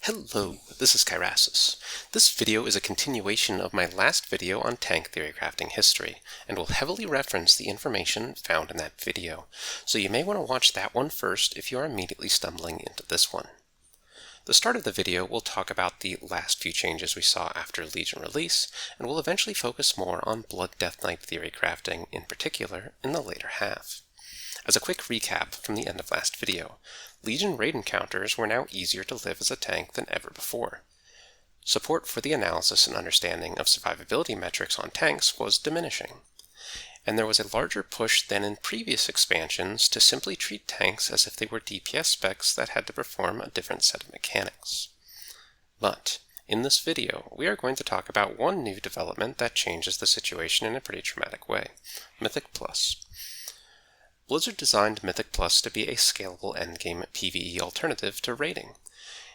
Hello, this is Kyrasis. This video is a continuation of my last video on Tank Theorycrafting history, and will heavily reference the information found in that video, so you may want to watch that one first if you are immediately stumbling into this one. The start of the video will talk about the last few changes we saw after Legion release, and will eventually focus more on Blood Death Knight Theorycrafting in particular in the later half. As a quick recap from the end of last video, Legion raid encounters were now easier to live as a tank than ever before. Support for the analysis and understanding of survivability metrics on tanks was diminishing, and there was a larger push than in previous expansions to simply treat tanks as if they were DPS specs that had to perform a different set of mechanics. But in this video, we are going to talk about one new development that changes the situation in a pretty dramatic way: Mythic Plus. Blizzard designed Mythic Plus to be a scalable endgame PvE alternative to raiding,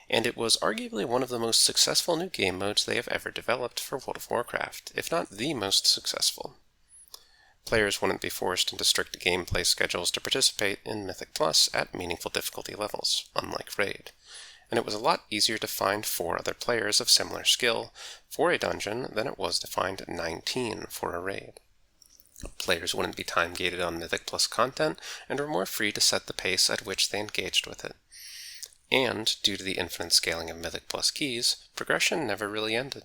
and it was arguably one of the most successful new game modes they have ever developed for World of Warcraft, if not the most successful. Players wouldn't be forced into strict gameplay schedules to participate in Mythic Plus at meaningful difficulty levels, unlike Raid, and it was a lot easier to find 4 other players of similar skill for a dungeon than it was to find 19 for a raid. Players wouldn't be time-gated on Mythic Plus content, and were more free to set the pace at which they engaged with it. And, due to the infinite scaling of Mythic Plus keys, progression never really ended.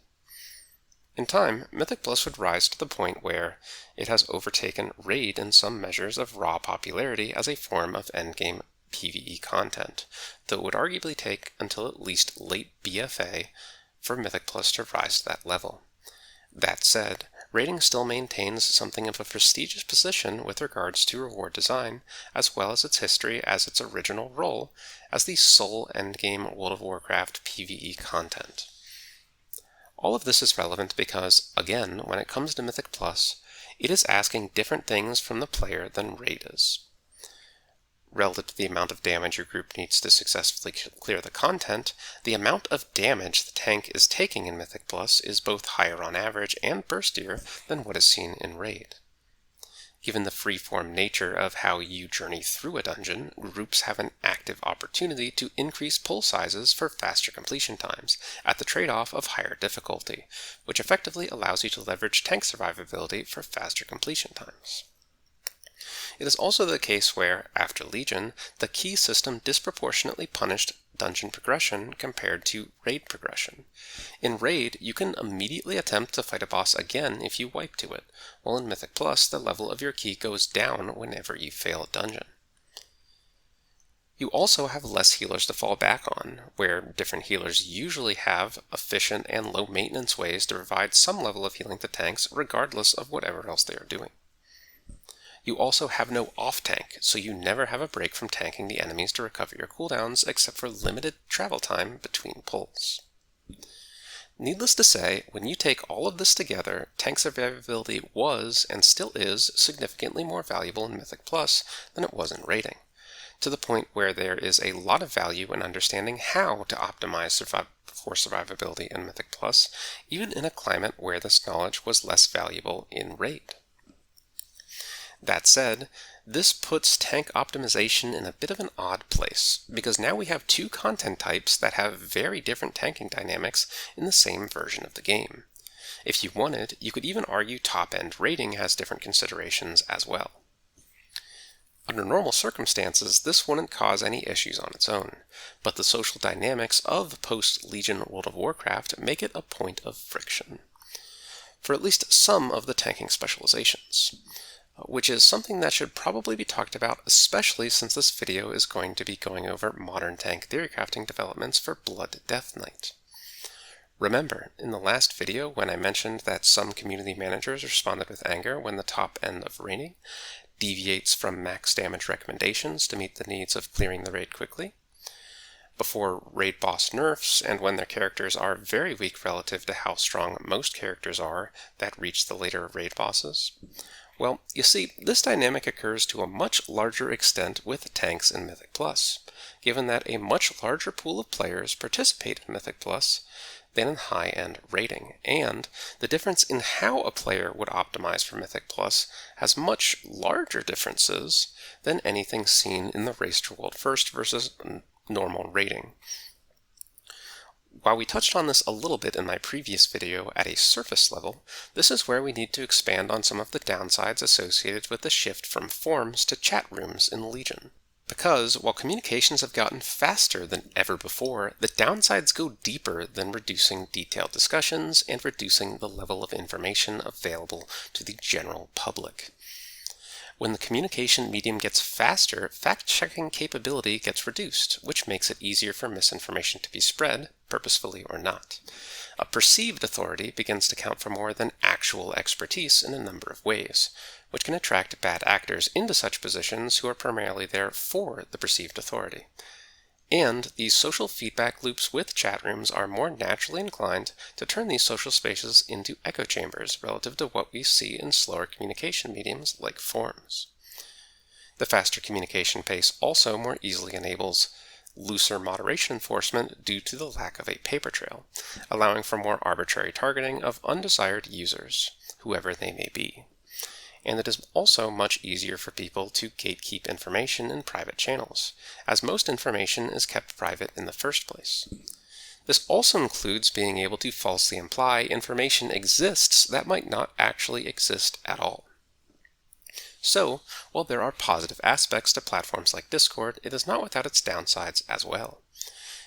In time, Mythic Plus would rise to the point where it has overtaken Raid in some measures of raw popularity as a form of endgame PvE content, though it would arguably take until at least late BFA for Mythic Plus to rise to that level. That said, raiding still maintains something of a prestigious position with regards to reward design, as well as its history as its original role as the sole endgame World of Warcraft PvE content. All of this is relevant because, again, when it comes to Mythic Plus, it is asking different things from the player than Raid is. Relative to the amount of damage your group needs to successfully clear the content, the amount of damage the tank is taking in Mythic Plus is both higher on average and burstier than what is seen in Raid. Given the free-form nature of how you journey through a dungeon, groups have an active opportunity to increase pull sizes for faster completion times, at the trade-off of higher difficulty, which effectively allows you to leverage tank survivability for faster completion times. It is also the case where, after Legion, the key system disproportionately punished dungeon progression compared to raid progression. In Raid, you can immediately attempt to fight a boss again if you wipe to it, while in Mythic Plus, the level of your key goes down whenever you fail a dungeon. You also have less healers to fall back on, where different healers usually have efficient and low-maintenance ways to provide some level of healing to tanks regardless of whatever else they are doing. You also have no off-tank, so you never have a break from tanking the enemies to recover your cooldowns except for limited travel time between pulls. Needless to say, when you take all of this together, tank survivability was, and still is, significantly more valuable in Mythic Plus than it was in raiding, to the point where there is a lot of value in understanding how to optimize for survivability in Mythic Plus, even in a climate where this knowledge was less valuable in Raid. That said, this puts tank optimization in a bit of an odd place, because now we have 2 content types that have very different tanking dynamics in the same version of the game. If you wanted, you could even argue top-end raiding has different considerations as well. Under normal circumstances, this wouldn't cause any issues on its own, but the social dynamics of post-Legion World of Warcraft make it a point of friction for at least some of the tanking specializations, which is something that should probably be talked about, especially since this video is going to be going over modern tank theorycrafting developments for Blood Death Knight. Remember, in the last video when I mentioned that some community managers responded with anger when the top end of raiding deviates from max damage recommendations to meet the needs of clearing the raid quickly, before raid boss nerfs, and when their characters are very weak relative to how strong most characters are that reach the later raid bosses? Well, you see, this dynamic occurs to a much larger extent with tanks in Mythic Plus, given that a much larger pool of players participate in Mythic Plus than in high-end raiding, and the difference in how a player would optimize for Mythic Plus has much larger differences than anything seen in the Race to World First versus normal raiding. While we touched on this a little bit in my previous video at a surface level, this is where we need to expand on some of the downsides associated with the shift from forums to chat rooms in Legion. Because, while communications have gotten faster than ever before, the downsides go deeper than reducing detailed discussions and reducing the level of information available to the general public. When the communication medium gets faster, fact-checking capability gets reduced, which makes it easier for misinformation to be spread, purposefully or not. A perceived authority begins to count for more than actual expertise in a number of ways, which can attract bad actors into such positions who are primarily there for the perceived authority. And these social feedback loops with chat rooms are more naturally inclined to turn these social spaces into echo chambers relative to what we see in slower communication mediums like forums. The faster communication pace also more easily enables looser moderation enforcement due to the lack of a paper trail, allowing for more arbitrary targeting of undesired users, whoever they may be. And it is also much easier for people to gatekeep information in private channels, as most information is kept private in the first place. This also includes being able to falsely imply information exists that might not actually exist at all. So, while there are positive aspects to platforms like Discord, it is not without its downsides as well.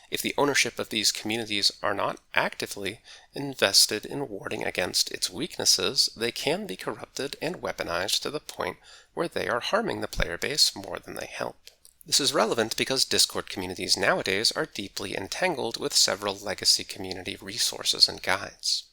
If the ownership of these communities are not actively invested in warding against its weaknesses, they can be corrupted and weaponized to the point where they are harming the player base more than they help. This is relevant because Discord communities nowadays are deeply entangled with several legacy community resources and guides.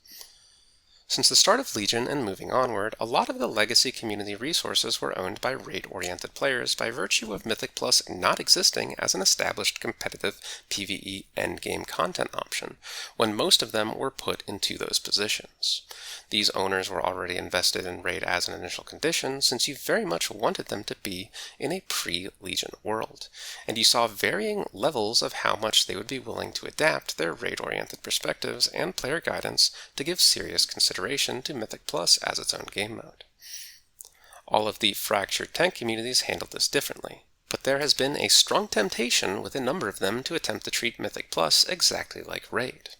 Since the start of Legion and moving onward, a lot of the legacy community resources were owned by raid-oriented players by virtue of Mythic Plus not existing as an established competitive PvE endgame content option, when most of them were put into those positions. These owners were already invested in raid as an initial condition, since you very much wanted them to be in a pre-Legion world, and you saw varying levels of how much they would be willing to adapt their raid-oriented perspectives and player guidance to give serious consideration to Mythic Plus as its own game mode. All of the fractured tank communities handled this differently, but there has been a strong temptation with a number of them to attempt to treat Mythic Plus exactly like Raid.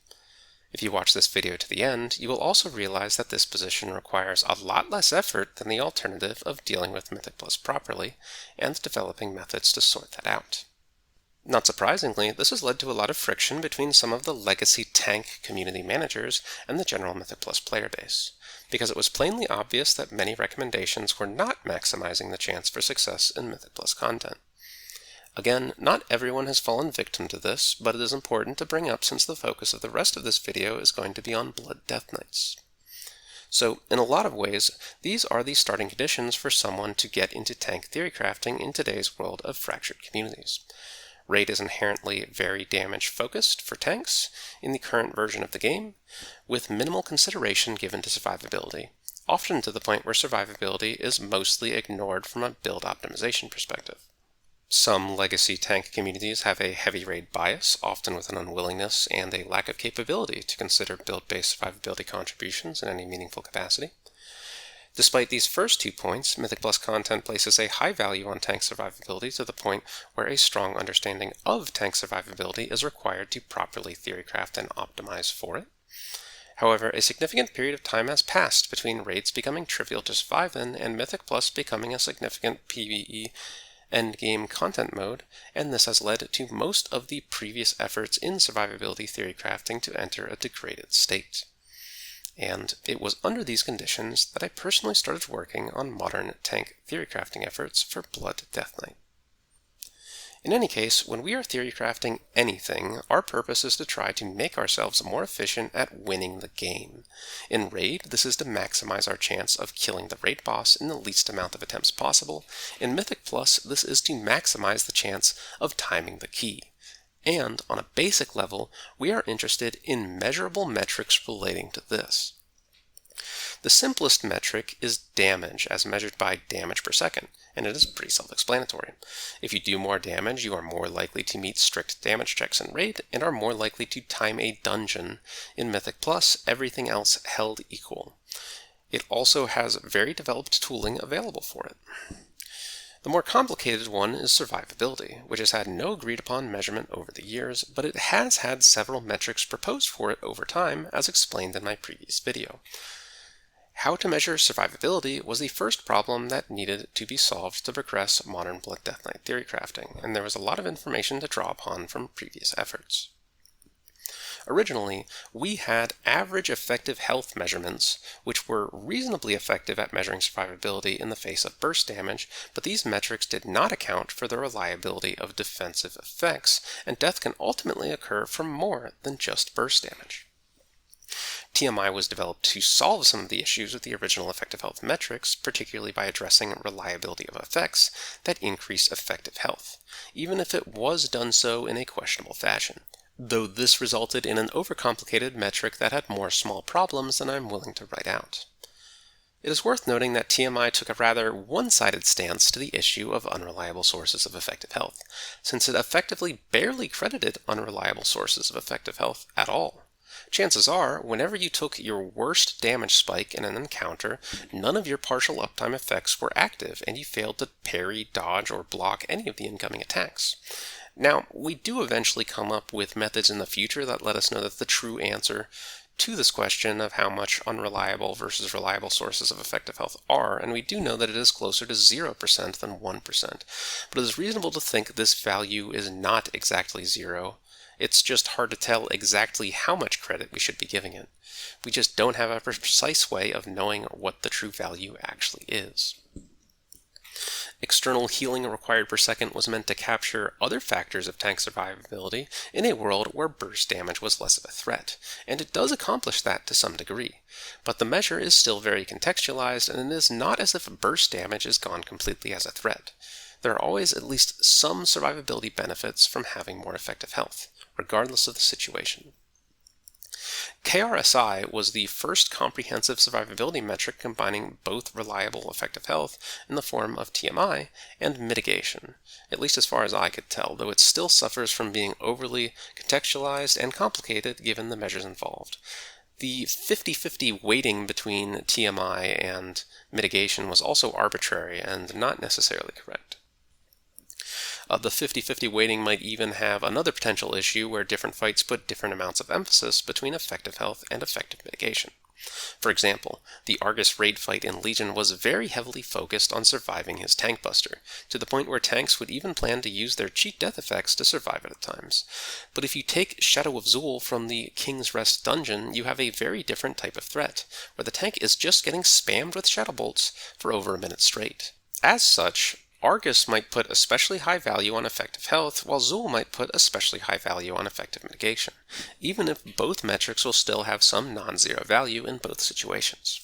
If you watch this video to the end, you will also realize that this position requires a lot less effort than the alternative of dealing with Mythic Plus properly and developing methods to sort that out. Not surprisingly, this has led to a lot of friction between some of the legacy tank community managers and the general Mythic Plus player base, because it was plainly obvious that many recommendations were not maximizing the chance for success in Mythic Plus content. Again, not everyone has fallen victim to this, but it is important to bring up since the focus of the rest of this video is going to be on Blood Death Knights. So, in a lot of ways, these are the starting conditions for someone to get into tank theory crafting in today's world of fractured communities. Raid is inherently very damage-focused for tanks in the current version of the game, with minimal consideration given to survivability, often to the point where survivability is mostly ignored from a build optimization perspective. Some legacy tank communities have a heavy raid bias, often with an unwillingness and a lack of capability to consider build-based survivability contributions in any meaningful capacity. Despite these first 2 points, Mythic Plus content places a high value on tank survivability to the point where a strong understanding of tank survivability is required to properly theorycraft and optimize for it. However, a significant period of time has passed between raids becoming trivial to survive in and Mythic Plus becoming a significant PvE endgame content mode, and this has led to most of the previous efforts in survivability theorycrafting to enter a degraded state. And it was under these conditions that I personally started working on modern tank theorycrafting efforts for Blood Death Knight. In any case, when we are theorycrafting anything, our purpose is to try to make ourselves more efficient at winning the game. In Raid, this is to maximize our chance of killing the raid boss in the least amount of attempts possible. In Mythic Plus, this is to maximize the chance of timing the key. And, on a basic level, we are interested in measurable metrics relating to this. The simplest metric is damage, as measured by damage per second, and it is pretty self-explanatory. If you do more damage, you are more likely to meet strict damage checks in Raid, and are more likely to time a dungeon in Mythic Plus, everything else held equal. It also has very developed tooling available for it. The more complicated one is survivability, which has had no agreed-upon measurement over the years, but it has had several metrics proposed for it over time, as explained in my previous video. How to measure survivability was the first problem that needed to be solved to progress modern Blood Death Knight theory crafting, and there was a lot of information to draw upon from previous efforts. Originally, we had average effective health measurements, which were reasonably effective at measuring survivability in the face of burst damage, but these metrics did not account for the reliability of defensive effects, and death can ultimately occur from more than just burst damage. TMI was developed to solve some of the issues with the original effective health metrics, particularly by addressing reliability of effects that increase effective health, even if it was done so in a questionable fashion, though this resulted in an overcomplicated metric that had more small problems than I'm willing to write out. It is worth noting that TMI took a rather one-sided stance to the issue of unreliable sources of effective health, since it effectively barely credited unreliable sources of effective health at all. Chances are, whenever you took your worst damage spike in an encounter, none of your partial uptime effects were active, and you failed to parry, dodge, or block any of the incoming attacks. Now, we do eventually come up with methods in the future that let us know that the true answer to this question of how much unreliable versus reliable sources of effective health are, and we do know that it is closer to 0% than 1%, but it is reasonable to think this value is not exactly 0. It's just hard to tell exactly how much credit we should be giving it. We just don't have a precise way of knowing what the true value actually is. External healing required per second was meant to capture other factors of tank survivability in a world where burst damage was less of a threat, and it does accomplish that to some degree. But the measure is still very contextualized, and it is not as if burst damage is gone completely as a threat. There are always at least some survivability benefits from having more effective health, regardless of the situation. KRSI was the first comprehensive survivability metric combining both reliable effective health in the form of TMI and mitigation, at least as far as I could tell, though it still suffers from being overly contextualized and complicated given the measures involved. The 50-50 weighting between TMI and mitigation was also arbitrary and not necessarily correct. The 50-50 weighting might even have another potential issue where different fights put different amounts of emphasis between effective health and effective mitigation. For example, the Argus raid fight in Legion was very heavily focused on surviving his tank buster, to the point where tanks would even plan to use their cheat death effects to survive it at times. But if you take Shadow of Zul from the King's Rest dungeon, you have a very different type of threat, where the tank is just getting spammed with Shadow Bolts for over a minute straight. As such, Argus might put especially high value on effective health, while Zul might put especially high value on effective mitigation, even if both metrics will still have some non-zero value in both situations.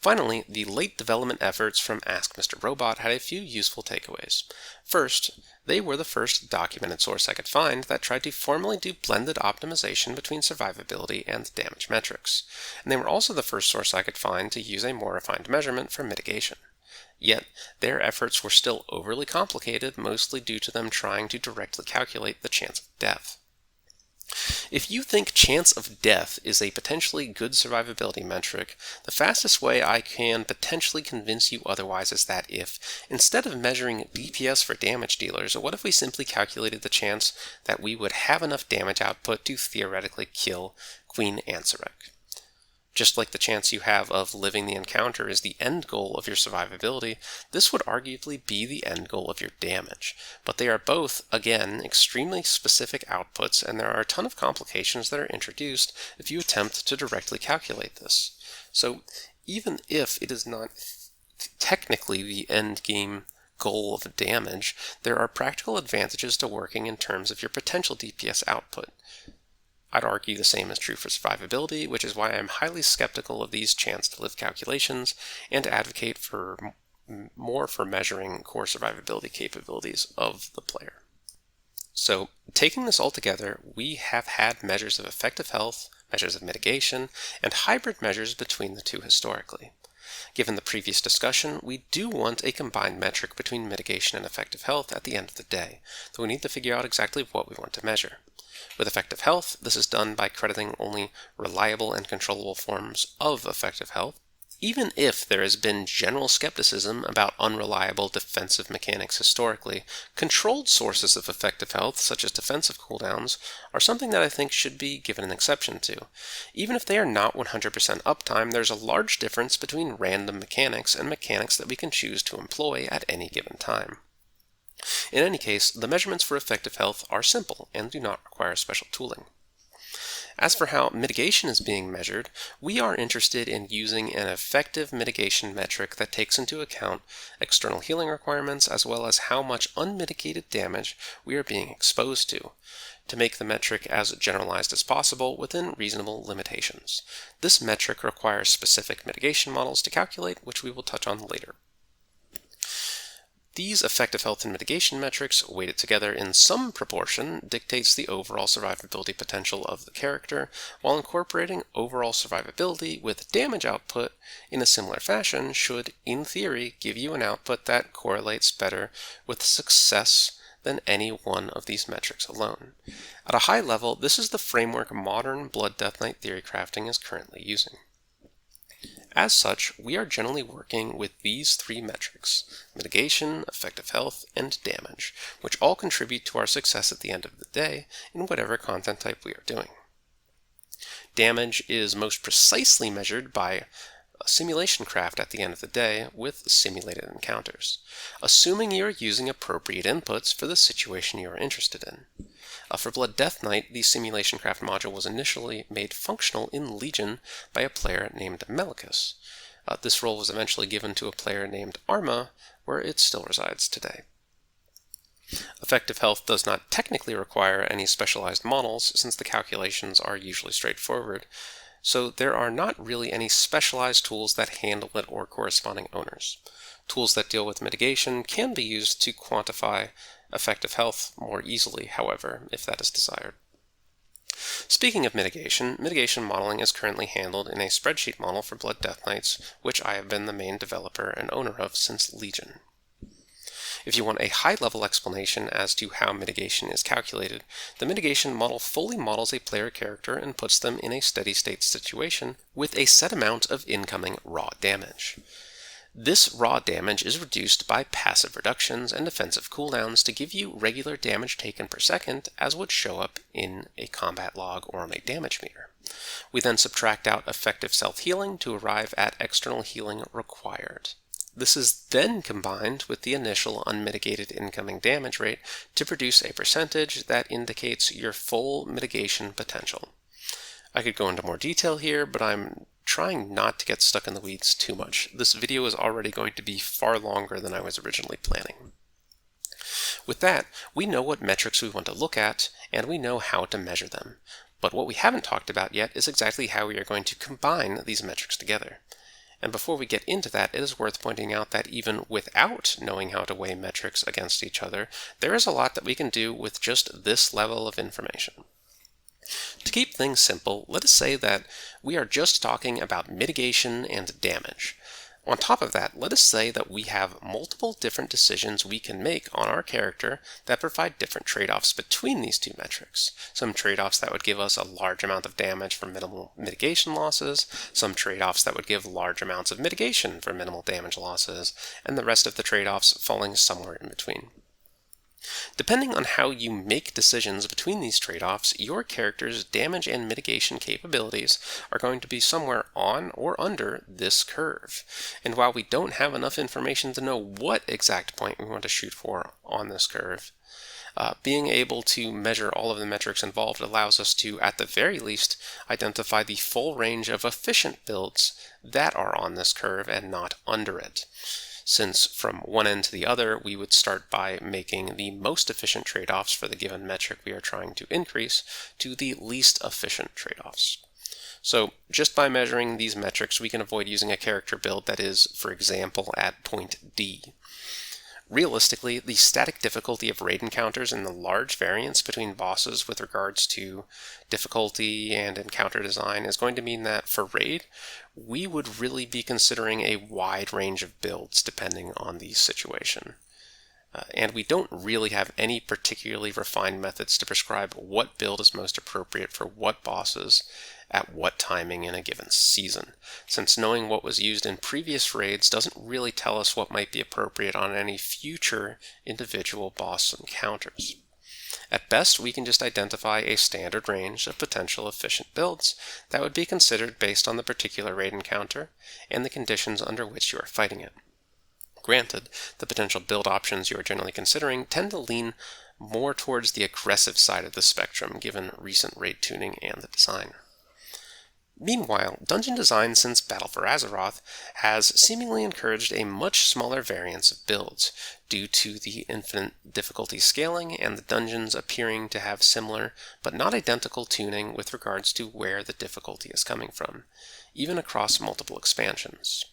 Finally, the late development efforts from Ask Mr. Robot had a few useful takeaways. First, they were the first documented source I could find that tried to formally do blended optimization between survivability and damage metrics, and they were also the first source I could find to use a more refined measurement for mitigation. Yet, their efforts were still overly complicated, mostly due to them trying to directly calculate the chance of death. If you think chance of death is a potentially good survivability metric, the fastest way I can potentially convince you otherwise is that if, instead of measuring DPS for damage dealers, what if we simply calculated the chance that we would have enough damage output to theoretically kill Queen Ansarek? Just like the chance you have of living the encounter is the end goal of your survivability, this would arguably be the end goal of your damage. But they are both, again, extremely specific outputs, and there are a ton of complications that are introduced if you attempt to directly calculate this. So, even if it is not technically the end game goal of damage, there are practical advantages to working in terms of your potential DPS output. I'd argue the same is true for survivability, which is why I'm highly skeptical of these chance-to-live calculations and advocate more for measuring core survivability capabilities of the player. So, taking this all together, we have had measures of effective health, measures of mitigation, and hybrid measures between the two historically. Given the previous discussion, we do want a combined metric between mitigation and effective health at the end of the day, though we need to figure out exactly what we want to measure. With effective health, this is done by crediting only reliable and controllable forms of effective health, Even if there has been general skepticism about unreliable defensive mechanics historically, controlled sources of effective health, such as defensive cooldowns, are something that I think should be given an exception to. Even if they are not 100% uptime, there's a large difference between random mechanics and mechanics that we can choose to employ at any given time. In any case, the measurements for effective health are simple and do not require special tooling. As for how mitigation is being measured, we are interested in using an effective mitigation metric that takes into account external healing requirements as well as how much unmitigated damage we are being exposed to make the metric as generalized as possible within reasonable limitations. This metric requires specific mitigation models to calculate, which we will touch on later. These effective health and mitigation metrics, weighted together in some proportion, dictates the overall survivability potential of the character, while incorporating overall survivability with damage output in a similar fashion should, in theory, give you an output that correlates better with success than any one of these metrics alone. At a high level, this is the framework modern Blood Death Knight theory crafting is currently using. As such, we are generally working with these three metrics: mitigation, effective health, and damage, which all contribute to our success at the end of the day in whatever content type we are doing. Damage is most precisely measured by a simulation craft at the end of the day with simulated encounters, assuming you are using appropriate inputs for the situation you are interested in. For Blood Death Knight, the simulation craft module was initially made functional in Legion by a player named Melicus. This role was eventually given to a player named Arma, where it still resides today. Effective health does not technically require any specialized models, since the calculations are usually straightforward, so there are not really any specialized tools that handle it or corresponding owners. Tools that deal with mitigation can be used to quantify effective health more easily, however, if that is desired. Speaking of mitigation, mitigation modeling is currently handled in a spreadsheet model for Blood Death Knights, which I have been the main developer and owner of since Legion. If you want a high-level explanation as to how mitigation is calculated, the mitigation model fully models a player character and puts them in a steady-state situation with a set amount of incoming raw damage. This raw damage is reduced by passive reductions and defensive cooldowns to give you regular damage taken per second, as would show up in a combat log or on a damage meter. We then subtract out effective self-healing to arrive at external healing required. This is then combined with the initial unmitigated incoming damage rate to produce a percentage that indicates your full mitigation potential. I could go into more detail here, but I'm trying not to get stuck in the weeds too much. This video is already going to be far longer than I was originally planning. With that, we know what metrics we want to look at, and we know how to measure them. But what we haven't talked about yet is exactly how we are going to combine these metrics together. And before we get into that, it is worth pointing out that even without knowing how to weigh metrics against each other, there is a lot that we can do with just this level of information. To keep things simple, let us say that we are just talking about mitigation and damage. On top of that, let us say that we have multiple different decisions we can make on our character that provide different trade-offs between these two metrics. Some trade-offs that would give us a large amount of damage for minimal mitigation losses, some trade-offs that would give large amounts of mitigation for minimal damage losses, and the rest of the trade-offs falling somewhere in between. Depending on how you make decisions between these trade-offs, your character's damage and mitigation capabilities are going to be somewhere on or under this curve. And while we don't have enough information to know what exact point we want to shoot for on this curve, being able to measure all of the metrics involved allows us to, at the very least, identify the full range of efficient builds that are on this curve and not under it. Since from one end to the other, we would start by making the most efficient trade-offs for the given metric we are trying to increase to the least efficient trade-offs. So just by measuring these metrics, we can avoid using a character build that is, for example, at point D. Realistically, the static difficulty of raid encounters and the large variance between bosses with regards to difficulty and encounter design is going to mean that for raid, we would really be considering a wide range of builds depending on the situation. And we don't really have any particularly refined methods to prescribe what build is most appropriate for what bosses, at what timing in a given season, since knowing what was used in previous raids doesn't really tell us what might be appropriate on any future individual boss encounters. At best, we can just identify a standard range of potential efficient builds that would be considered based on the particular raid encounter and the conditions under which you are fighting it. Granted, the potential build options you are generally considering tend to lean more towards the aggressive side of the spectrum given recent raid tuning and the design. Meanwhile, dungeon design since Battle for Azeroth has seemingly encouraged a much smaller variance of builds, due to the infinite difficulty scaling and the dungeons appearing to have similar but not identical tuning with regards to where the difficulty is coming from, even across multiple expansions.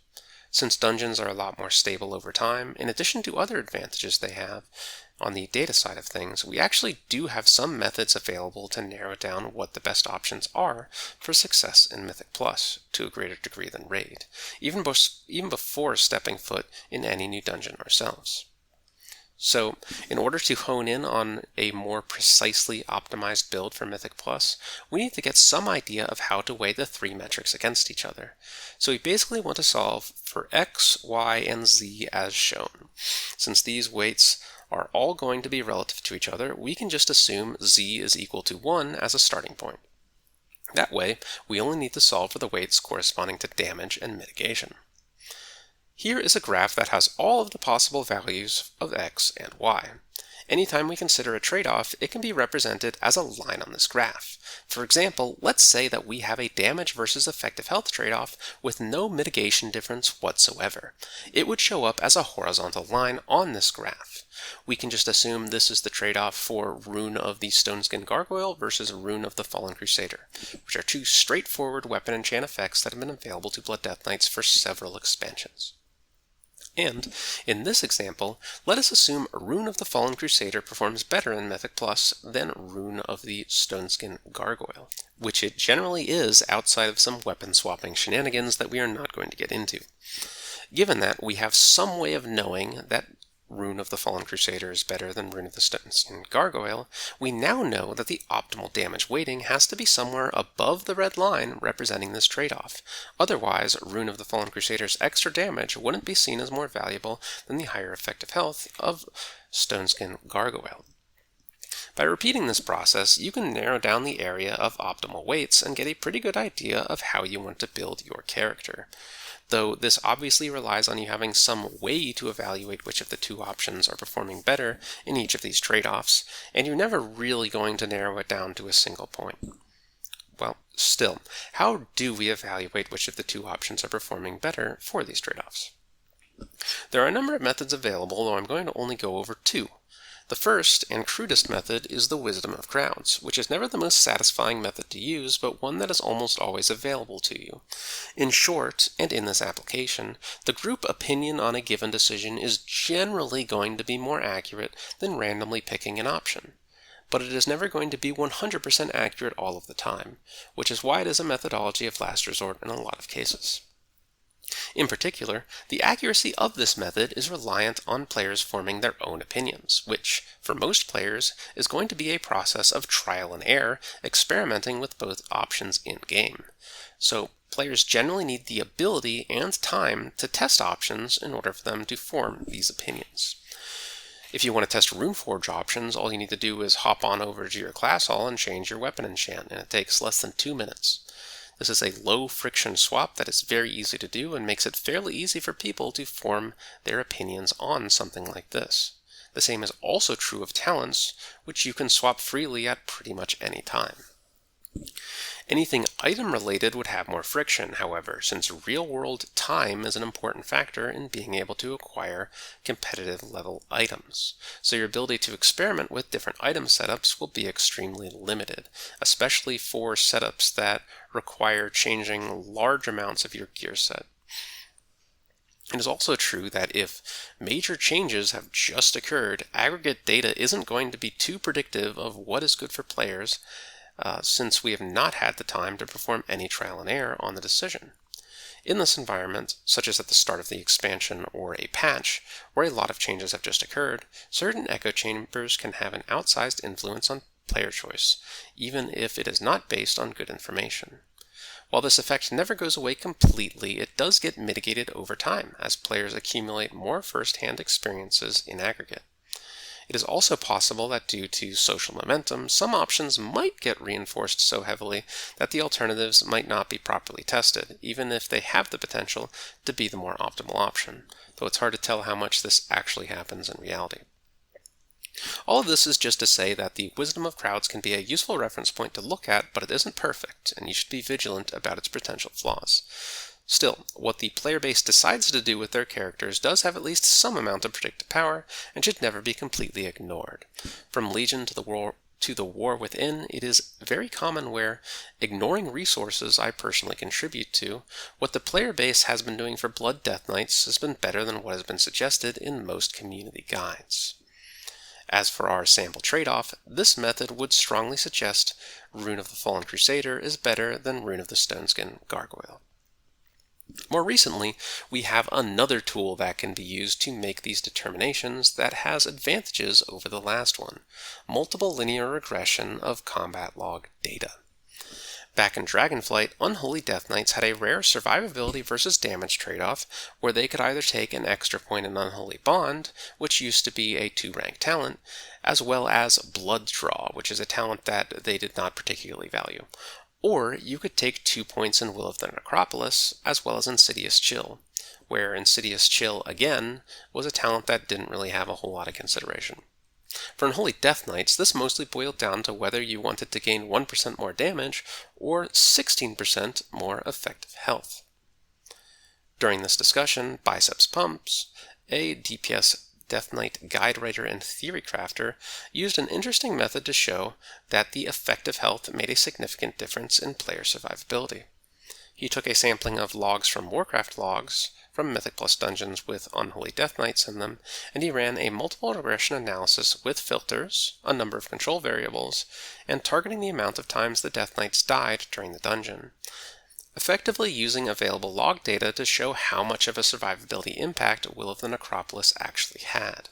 Since dungeons are a lot more stable over time, in addition to other advantages they have on the data side of things, we actually do have some methods available to narrow down what the best options are for success in Mythic Plus to a greater degree than Raid, even before stepping foot in any new dungeon ourselves. So, in order to hone in on a more precisely optimized build for Mythic Plus, we need to get some idea of how to weigh the three metrics against each other. So we basically want to solve for X, Y, and Z as shown. Since these weights are all going to be relative to each other, we can just assume Z is equal to 1 as a starting point. That way, we only need to solve for the weights corresponding to damage and mitigation. Here is a graph that has all of the possible values of X and Y. Anytime we consider a trade-off, it can be represented as a line on this graph. For example, let's say that we have a damage versus effective health trade-off with no mitigation difference whatsoever. It would show up as a horizontal line on this graph. We can just assume this is the trade-off for Rune of the Stoneskin Gargoyle versus Rune of the Fallen Crusader, which are two straightforward weapon enchant effects that have been available to Blood Death Knights for several expansions. And, in this example, let us assume Rune of the Fallen Crusader performs better in Mythic Plus than Rune of the Stoneskin Gargoyle, which it generally is outside of some weapon swapping shenanigans that we are not going to get into. Given that, we have some way of knowing that Rune of the Fallen Crusader is better than Rune of the Stoneskin Gargoyle, we now know that the optimal damage weighting has to be somewhere above the red line representing this trade-off. Otherwise, Rune of the Fallen Crusader's extra damage wouldn't be seen as more valuable than the higher effective health of Stoneskin Gargoyle. By repeating this process, you can narrow down the area of optimal weights and get a pretty good idea of how you want to build your character. Though this obviously relies on you having some way to evaluate which of the two options are performing better in each of these trade-offs, and you're never really going to narrow it down to a single point. Well, still, how do we evaluate which of the two options are performing better for these trade-offs? There are a number of methods available, though I'm going to only go over two. The first and crudest method is the wisdom of crowds, which is never the most satisfying method to use, but one that is almost always available to you. In short, and in this application, the group opinion on a given decision is generally going to be more accurate than randomly picking an option. But it is never going to be 100% accurate all of the time, which is why it is a methodology of last resort in a lot of cases. In particular, the accuracy of this method is reliant on players forming their own opinions, which, for most players, is going to be a process of trial and error, experimenting with both options in-game. So, players generally need the ability and time to test options in order for them to form these opinions. If you want to test Runeforge options, all you need to do is hop on over to your class hall and change your weapon enchant, and it takes less than 2 minutes. This is a low-friction swap that is very easy to do and makes it fairly easy for people to form their opinions on something like this. The same is also true of talents, which you can swap freely at pretty much any time. Anything item-related would have more friction, however, since real-world time is an important factor in being able to acquire competitive-level items. So your ability to experiment with different item setups will be extremely limited, especially for setups that require changing large amounts of your gear set. It is also true that if major changes have just occurred, aggregate data isn't going to be too predictive of what is good for players, since we have not had the time to perform any trial and error on the decision. In this environment, such as at the start of the expansion or a patch, where a lot of changes have just occurred, certain echo chambers can have an outsized influence on player choice, even if it is not based on good information. While this effect never goes away completely, it does get mitigated over time as players accumulate more first-hand experiences in aggregate. It is also possible that due to social momentum, some options might get reinforced so heavily that the alternatives might not be properly tested, even if they have the potential to be the more optimal option, though it's hard to tell how much this actually happens in reality. All of this is just to say that the wisdom of crowds can be a useful reference point to look at, but it isn't perfect, and you should be vigilant about its potential flaws. Still, what the player base decides to do with their characters does have at least some amount of predictive power, and should never be completely ignored. From Legion to the War Within, it is very common where, ignoring resources I personally contribute to, what the player base has been doing for Blood Death Knights has been better than what has been suggested in most community guides. As for our sample trade-off, this method would strongly suggest Rune of the Fallen Crusader is better than Rune of the Stoneskin Gargoyle. More recently, we have another tool that can be used to make these determinations that has advantages over the last one: multiple linear regression of combat log data. Back in Dragonflight, Unholy Death Knights had a rare survivability versus damage trade-off where they could either take an extra point in Unholy Bond, which used to be a 2-rank talent, as well as Blood Draw, which is a talent that they did not particularly value. Or you could take 2 points in Will of the Necropolis, as well as Insidious Chill, where Insidious Chill, again, was a talent that didn't really have a whole lot of consideration. For Unholy Death Knights, this mostly boiled down to whether you wanted to gain 1% more damage or 16% more effective health. During this discussion, Biceps Pumps, a DPS Death Knight guide writer and theory crafter, used an interesting method to show that the effective health made a significant difference in player survivability. He took a sampling of logs from Warcraft logs, from Mythic Plus dungeons with Unholy Death Knights in them, and he ran a multiple regression analysis with filters, a number of control variables, and targeting the amount of times the Death Knights died during the dungeon, effectively using available log data to show how much of a survivability impact Will of the Necropolis actually had.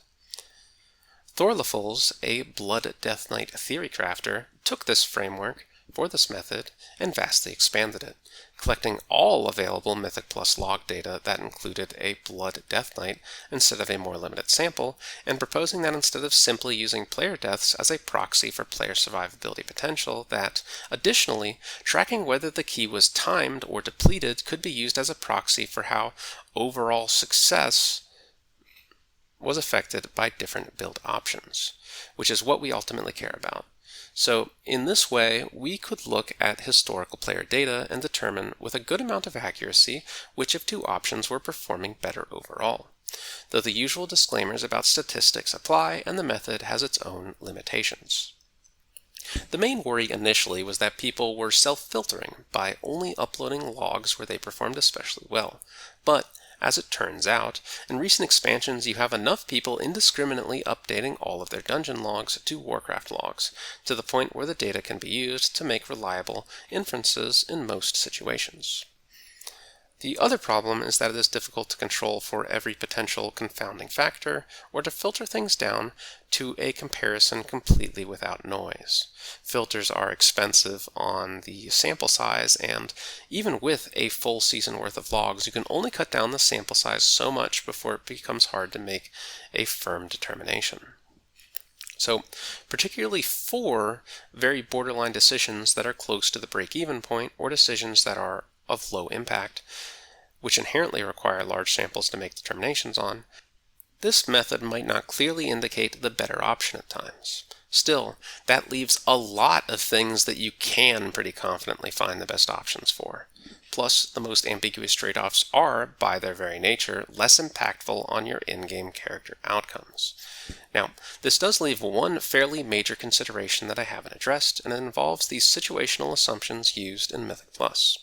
Thorlefuls, a Blood Death Knight theory crafter, took this framework for this method and vastly expanded it, collecting all available Mythic Plus log data that included a Blood Death Knight instead of a more limited sample, and proposing that instead of simply using player deaths as a proxy for player survivability potential, that, additionally, tracking whether the key was timed or depleted could be used as a proxy for how overall success was affected by different build options, which is what we ultimately care about. So, in this way, we could look at historical player data and determine with a good amount of accuracy which of two options were performing better overall, though the usual disclaimers about statistics apply and the method has its own limitations. The main worry initially was that people were self-filtering by only uploading logs where they performed especially well, but as it turns out, in recent expansions you have enough people indiscriminately updating all of their dungeon logs to Warcraft logs, to the point where the data can be used to make reliable inferences in most situations. The other problem is that it is difficult to control for every potential confounding factor, or to filter things down to a comparison completely without noise. Filters are expensive on the sample size, and even with a full season worth of logs, you can only cut down the sample size so much before it becomes hard to make a firm determination. So, particularly for very borderline decisions that are close to the break-even point, or decisions that are of low impact, which inherently require large samples to make determinations on, this method might not clearly indicate the better option at times. Still, that leaves a lot of things that you can pretty confidently find the best options for. Plus, the most ambiguous trade-offs are, by their very nature, less impactful on your in-game character outcomes. Now, this does leave one fairly major consideration that I haven't addressed, and it involves the situational assumptions used in Mythic Plus.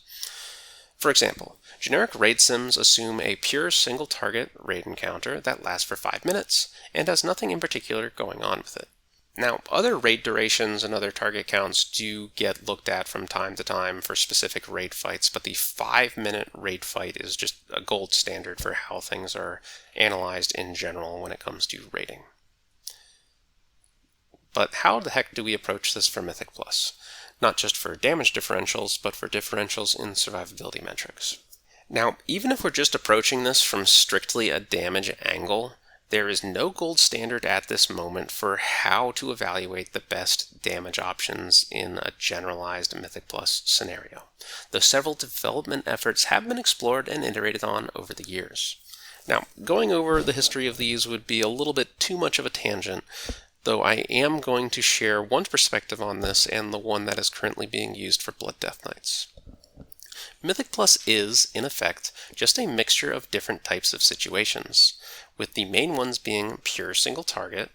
For example, generic raid sims assume a pure single-target raid encounter that lasts for 5 minutes, and has nothing in particular going on with it. Now, other raid durations and other target counts do get looked at from time to time for specific raid fights, but the 5-minute raid fight is just a gold standard for how things are analyzed in general when it comes to raiding. But how the heck do we approach this for Mythic Plus? not just for damage differentials, but for differentials in survivability metrics. Now, even if we're just approaching this from strictly a damage angle, there is no gold standard at this moment for how to evaluate the best damage options in a generalized Mythic Plus scenario, though several development efforts have been explored and iterated on over the years. Now, going over the history of these would be a little bit too much of a tangent, though I am going to share one perspective on this and the one that is currently being used for Blood Death Knights. Mythic Plus is, in effect, just a mixture of different types of situations, with the main ones being pure single target,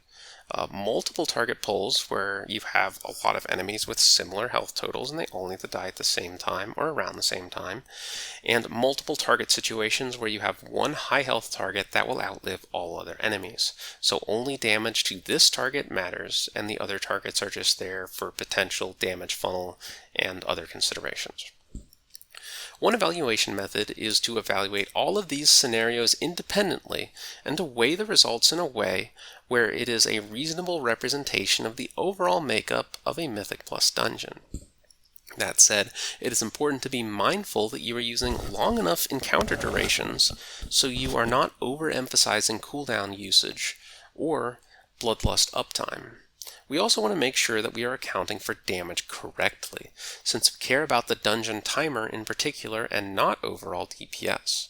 multiple target pulls where you have a lot of enemies with similar health totals and they all need to die at the same time or around the same time, and multiple target situations where you have one high health target that will outlive all other enemies. So only damage to this target matters and the other targets are just there for potential damage funnel and other considerations. One evaluation method is to evaluate all of these scenarios independently and to weigh the results in a way where it is a reasonable representation of the overall makeup of a Mythic Plus dungeon. That said, it is important to be mindful that you are using long enough encounter durations so you are not overemphasizing cooldown usage or bloodlust uptime. We also want to make sure that we are accounting for damage correctly, since we care about the dungeon timer in particular and not overall DPS.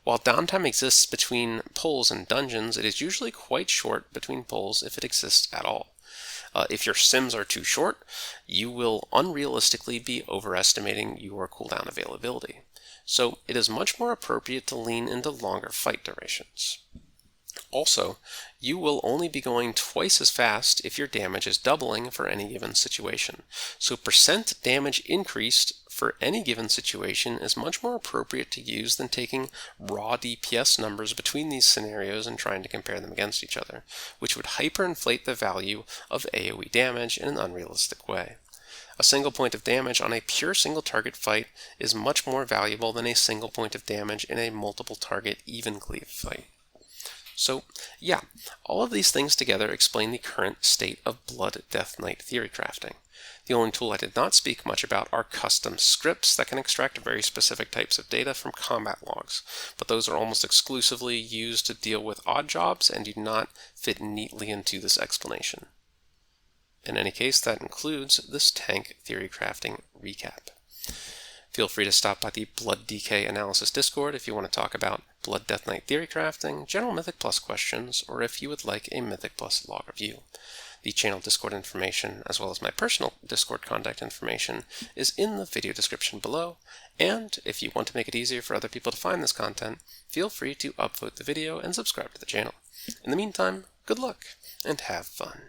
While downtime exists between pulls and dungeons, it is usually quite short between pulls if it exists at all. If your sims are too short, you will unrealistically be overestimating your cooldown availability. So it is much more appropriate to lean into longer fight durations. Also, you will only be going twice as fast if your damage is doubling for any given situation. So percent damage increased for any given situation is much more appropriate to use than taking raw DPS numbers between these scenarios and trying to compare them against each other, which would hyperinflate the value of AoE damage in an unrealistic way. A single point of damage on a pure single target fight is much more valuable than a single point of damage in a multiple target even cleave fight. So, yeah, all of these things together explain the current state of Blood Death Knight theorycrafting. The only tool I did not speak much about are custom scripts that can extract very specific types of data from combat logs, but those are almost exclusively used to deal with odd jobs and do not fit neatly into this explanation. In any case, that includes this Tank Theorycrafting recap. Feel free to stop by the Blood DK Analysis Discord if you want to talk about Blood Death Knight theorycrafting, general Mythic Plus questions, or if you would like a Mythic Plus log review. The channel Discord information, as well as my personal Discord contact information, is in the video description below, and if you want to make it easier for other people to find this content, feel free to upvote the video and subscribe to the channel. In the meantime, good luck, and have fun.